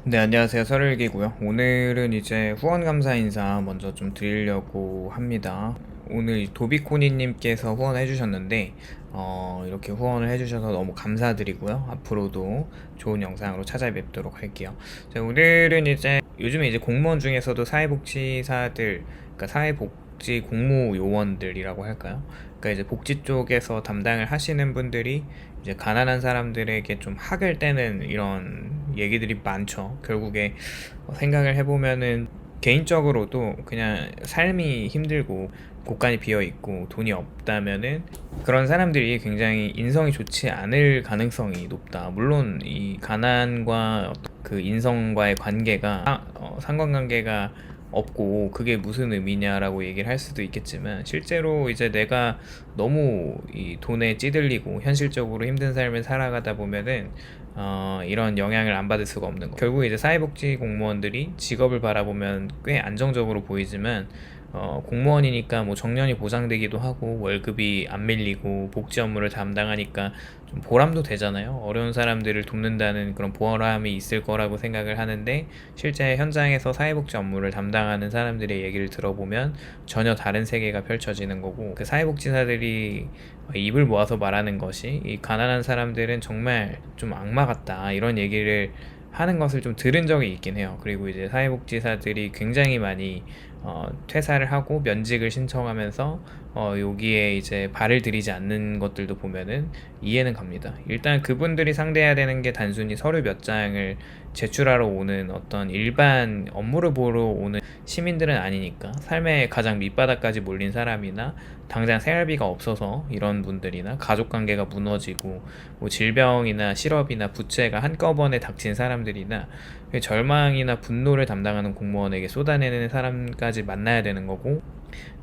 네, 안녕하세요. 설일기고요. 오늘은 이제 후원 감사 인사 먼저 좀 드리려고 합니다. 오늘 이 도비코니님께서 후원해 주셨는데, 이렇게 후원을 해 주셔서 너무 감사드리고요. 앞으로도 좋은 영상으로 찾아뵙도록 할게요. 자, 오늘은 이제 요즘에 이제 공무원 중에서도 사회복지사들, 그러니까 사회복지 공무 요원들이라고 할까요? 그러니까 이제 복지 쪽에서 담당을 하시는 분들이 이제 가난한 사람들에게 좀 학을 떼는 이런 얘기들이 많죠. 결국에 생각을 해보면은 개인적으로도 그냥 삶이 힘들고 곳간이 비어 있고 돈이 없다면은 그런 사람들이 굉장히 인성이 좋지 않을 가능성이 높다. 물론 이 가난과 그 인성과의 관계가 상관관계가 없고 그게 무슨 의미냐라고 얘기를 할 수도 있겠지만, 실제로 이제 내가 너무 이 돈에 찌들리고 현실적으로 힘든 삶을 살아가다 보면은 이런 영향을 안 받을 수가 없는 거. 결국 이제 사회복지 공무원들이 직업을 바라보면 꽤 안정적으로 보이지만, 공무원이니까 뭐 정년이 보장되기도 하고 월급이 안 밀리고 복지 업무를 담당하니까 좀 보람도 되잖아요. 어려운 사람들을 돕는다는 그런 보람이 있을 거라고 생각을 하는데, 실제 현장에서 사회복지 업무를 담당하는 사람들의 얘기를 들어보면 전혀 다른 세계가 펼쳐지는 거고, 그 사회복지사들이 입을 모아서 말하는 것이 이 가난한 사람들은 정말 좀 악마 같다, 이런 얘기를 하는 것을 좀 들은 적이 있긴 해요. 그리고 이제 사회복지사들이 굉장히 많이 퇴사를 하고 면직을 신청하면서 여기에 이제 발을 들이지 않는 것들도 보면은 이해는 갑니다. 일단 그분들이 상대해야 되는 게 단순히 서류 몇 장을 제출하러 오는 어떤 일반 업무를 보러 오는 시민들은 아니니까, 삶의 가장 밑바닥까지 몰린 사람이나 당장 생활비가 없어서 이런 분들이나 가족 관계가 무너지고 뭐 질병이나 실업이나 부채가 한꺼번에 닥친 사람들이나 절망이나 분노를 담당하는 공무원에게 쏟아내는 사람까지 만나야 되는 거고,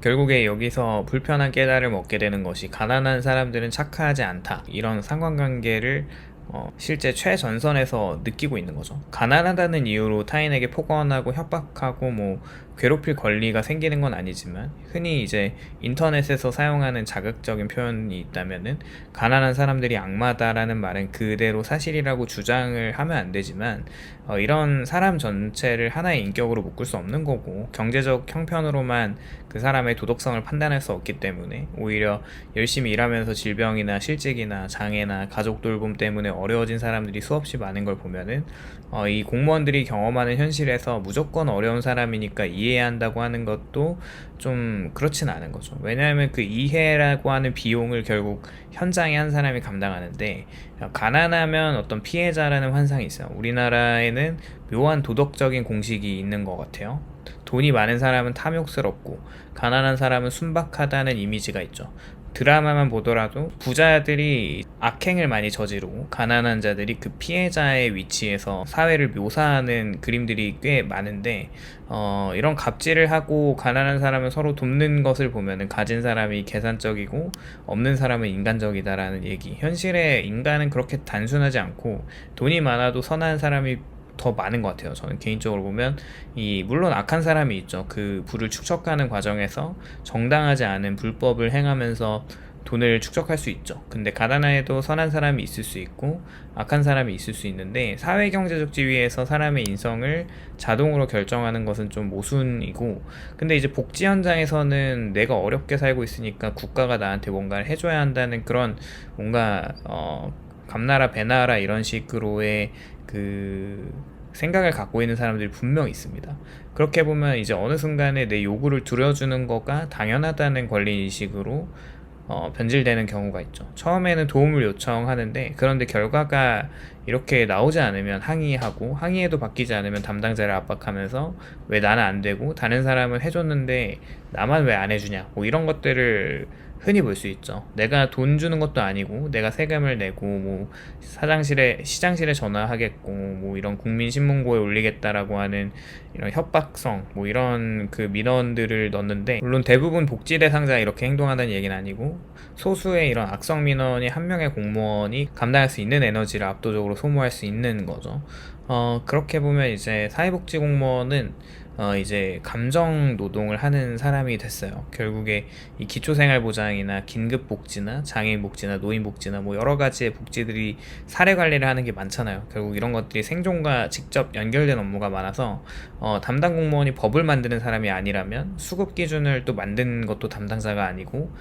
결국에 여기서 불편한 깨달음을 얻게 되는 것이 가난한 사람들은 착하지 않다, 이런 상관관계를 실제 최전선에서 느끼고 있는 거죠. 가난하다는 이유로 타인에게 폭언하고 협박하고 뭐 괴롭힐 권리가 생기는 건 아니지만, 흔히 이제 인터넷에서 사용하는 자극적인 표현이 있다면은 가난한 사람들이 악마다라는 말은 그대로 사실이라고 주장을 하면 안 되지만, 이런 사람 전체를 하나의 인격으로 묶을 수 없는 거고, 경제적 형편으로만 그 사람의 도덕성을 판단할 수 없기 때문에 오히려 열심히 일하면서 질병이나 실직이나 장애나 가족 돌봄 때문에 어려워진 사람들이 수없이 많은 걸 보면은, 이 공무원들이 경험하는 현실에서 무조건 어려운 사람이니까 이해해야 한다고 하는 것도 좀 그렇진 않은 거죠. 왜냐하면 그 이해라고 하는 비용을 결국 현장에 한 사람이 감당하는데, 가난하면 어떤 피해자라는 환상이 있어요. 우리나라에는 묘한 도덕적인 공식이 있는 것 같아요. 돈이 많은 사람은 탐욕스럽고 가난한 사람은 순박하다는 이미지가 있죠. 드라마만 보더라도 부자들이 악행을 많이 저지르고 가난한 자들이 그 피해자의 위치에서 사회를 묘사하는 그림들이 꽤 많은데, 이런 갑질을 하고 가난한 사람은 서로 돕는 것을 보면은 가진 사람이 계산적이고 없는 사람은 인간적이다라는 얘기. 현실의 인간은 그렇게 단순하지 않고 돈이 많아도 선한 사람이 더 많은 것 같아요. 저는 개인적으로 보면 물론 악한 사람이 있죠. 그 부를 축적하는 과정에서 정당하지 않은 불법을 행하면서 돈을 축적할 수 있죠. 근데 가난해도 선한 사람이 있을 수 있고 악한 사람이 있을 수 있는데, 사회경제적 지위에서 사람의 인성을 자동으로 결정하는 것은 좀 모순이고, 근데 이제 복지 현장에서는 내가 어렵게 살고 있으니까 국가가 나한테 뭔가를 해줘야 한다는 그런 뭔가 감나라 배나라 이런 식으로의 그 생각을 갖고 있는 사람들이 분명 있습니다. 그렇게 보면 이제 어느 순간에 내 요구를 들어주는 거가 당연하다는 권리인식으로 변질되는 경우가 있죠. 처음에는 도움을 요청하는데, 그런데 결과가 이렇게 나오지 않으면 항의하고, 항의해도 바뀌지 않으면 담당자를 압박하면서 왜 나는 안 되고 다른 사람은 해줬는데 나만 왜 안 해주냐, 뭐 이런 것들을 흔히 볼 수 있죠. 내가 돈 주는 것도 아니고 내가 세금을 내고 뭐 시장실에 전화하겠고 뭐 이런 국민신문고에 올리겠다라고 하는 이런 협박성, 뭐 이런 그 민원들을 넣는데, 물론 대부분 복지 대상자 이렇게 행동한다는 얘기는 아니고 소수의 이런 악성 민원이 한 명의 공무원이 감당할 수 있는 에너지를 압도적으로 소모할 수 있는 거죠. 그렇게 보면 이제 사회복지 공무원은 이제 감정 노동을 하는 사람이 됐어요. 결국에 이 기초생활보장이나 긴급복지나 장애인복지나 노인복지나 뭐 여러 가지의 복지들이 사례 관리를 하는 게 많잖아요. 결국 이런 것들이 생존과 직접 연결된 업무가 많아서 담당 공무원이 법을 만드는 사람이 아니라면 수급 기준을 또 만든 것도 담당자가 아니고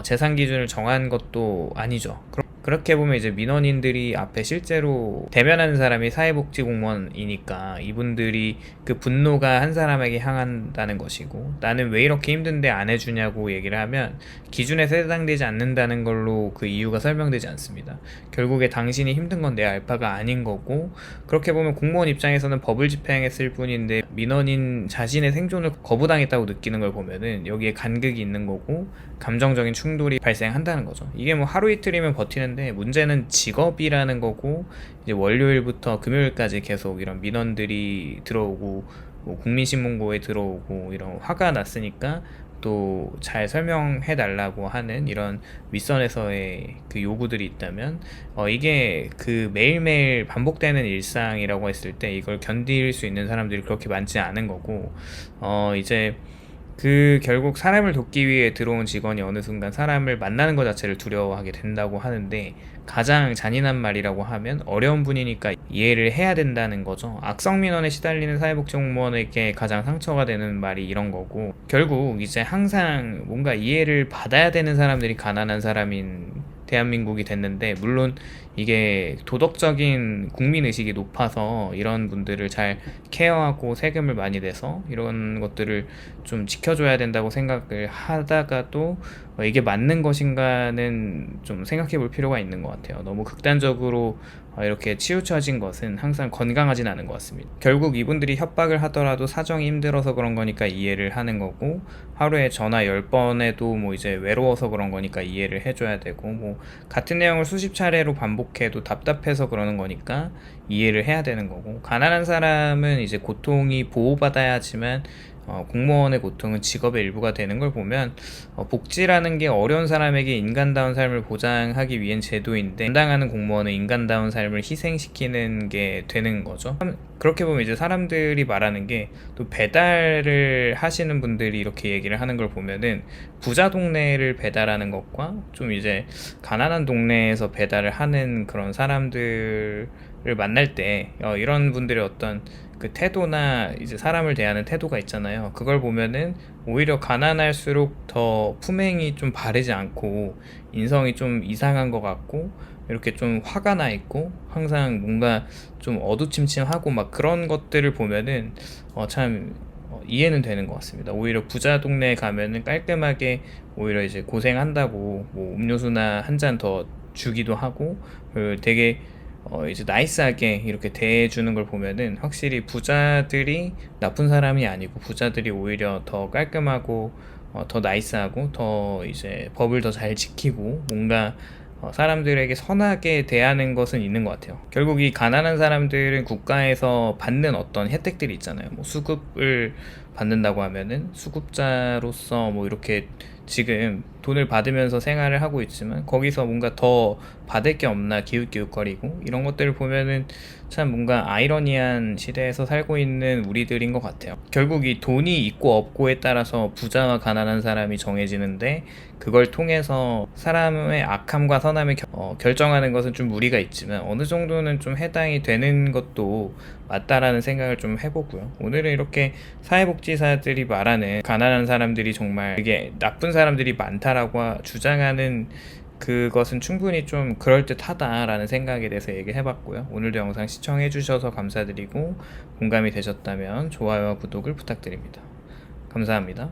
재산 기준을 정한 것도 아니죠. 그렇게 보면 이제 민원인들이 앞에 실제로 대면하는 사람이 사회복지 공무원이니까 이분들이 그 분노가 한 사람에게 향한다는 것이고, 나는 왜 이렇게 힘든데 안 해주냐고 얘기를 하면 기준에서 해당되지 않는다는 걸로 그 이유가 설명되지 않습니다. 결국에 당신이 힘든 건 내 알바가 아닌 거고, 그렇게 보면 공무원 입장에서는 법을 집행했을 뿐인데 민원인 자신의 생존을 거부당했다고 느끼는 걸 보면은 여기에 간극이 있는 거고 감정적인 충돌이 발생한다는 거죠. 이게 뭐 하루 이틀이면 버티는데, 문제는 직업이라는 거고, 이제 월요일부터 금요일까지 계속 이런 민원들이 들어오고 뭐 국민신문고에 들어오고 이런 화가 났으니까 또 잘 설명해 달라고 하는 이런 윗선에서의 그 요구들이 있다면, 이게 그 매일매일 반복되는 일상이라고 했을 때 이걸 견딜 수 있는 사람들이 그렇게 많지 않은 거고, 이제 그 결국 사람을 돕기 위해 들어온 직원이 어느 순간 사람을 만나는 것 자체를 두려워하게 된다고 하는데, 가장 잔인한 말이라고 하면 어려운 분이니까 이해를 해야 된다는 거죠. 악성 민원에 시달리는 사회복지 공무원에게 가장 상처가 되는 말이 이런 거고, 결국 이제 항상 뭔가 이해를 받아야 되는 사람들이 가난한 사람인 대한민국이 됐는데, 물론 이게 도덕적인 국민의식이 높아서 이런 분들을 잘 케어하고 세금을 많이 내서 이런 것들을 좀 지켜줘야 된다고 생각을 하다가도 이게 맞는 것인가는 좀 생각해 볼 필요가 있는 것 같아요. 너무 극단적으로 이렇게 치우쳐진 것은 항상 건강하진 않은 것 같습니다. 결국 이분들이 협박을 하더라도 사정이 힘들어서 그런 거니까 이해를 하는 거고, 하루에 전화 10번에도 뭐 이제 외로워서 그런 거니까 이해를 해줘야 되고, 뭐 같은 내용을 수십 차례로 반복해도 답답해서 그러는 거니까 이해를 해야 되는 거고, 가난한 사람은 이제 고통이 보호받아야지만 공무원의 고통은 직업의 일부가 되는 걸 보면, 복지라는 게 어려운 사람에게 인간다운 삶을 보장하기 위한 제도인데 담당하는 공무원은 인간다운 삶을 희생시키는 게 되는 거죠. 그렇게 보면 이제 사람들이 말하는 게, 또 배달을 하시는 분들이 이렇게 얘기를 하는 걸 보면은 부자 동네를 배달하는 것과 좀 이제 가난한 동네에서 배달을 하는 그런 사람들을 만날 때 이런 분들의 어떤 그 태도나 이제 사람을 대하는 태도가 있잖아요. 그걸 보면은 오히려 가난할수록 더 품행이 좀 바르지 않고 인성이 좀 이상한 것 같고, 이렇게 좀 화가 나 있고 항상 뭔가 좀 어두침침하고 막 그런 것들을 보면은 참 이해는 되는 것 같습니다. 오히려 부자 동네에 가면은 깔끔하게 오히려 이제 고생한다고 뭐 음료수나 한 잔 더 주기도 하고, 되게 이제 나이스하게 이렇게 대해주는 걸 보면은 확실히 부자들이 나쁜 사람이 아니고 부자들이 오히려 더 깔끔하고 더 나이스하고 더 이제 법을 더 잘 지키고 뭔가 사람들에게 선하게 대하는 것은 있는 것 같아요. 결국 이 가난한 사람들은 국가에서 받는 어떤 혜택들이 있잖아요. 뭐 수급을 받는다고 하면은 수급자로서 뭐 이렇게 지금 돈을 받으면서 생활을 하고 있지만 거기서 뭔가 더 받을 게 없나 기웃기웃거리고, 이런 것들을 보면은 참 뭔가 아이러니한 시대에서 살고 있는 우리들인 것 같아요. 결국 이 돈이 있고 없고에 따라서 부자와 가난한 사람이 정해지는데, 그걸 통해서 사람의 악함과 선함을 결정하는 것은 좀 무리가 있지만 어느 정도는 좀 해당이 되는 것도 맞다라는 생각을 좀 해보고요. 오늘은 이렇게 사회복지사들이 말하는 가난한 사람들이 정말 되게 나쁜 사람들이 많다라고 주장하는 그것은 충분히 좀 그럴듯하다라는 생각에 대해서 얘기를 해봤고요. 오늘도 영상 시청해주셔서 감사드리고, 공감이 되셨다면 좋아요와 구독을 부탁드립니다. 감사합니다.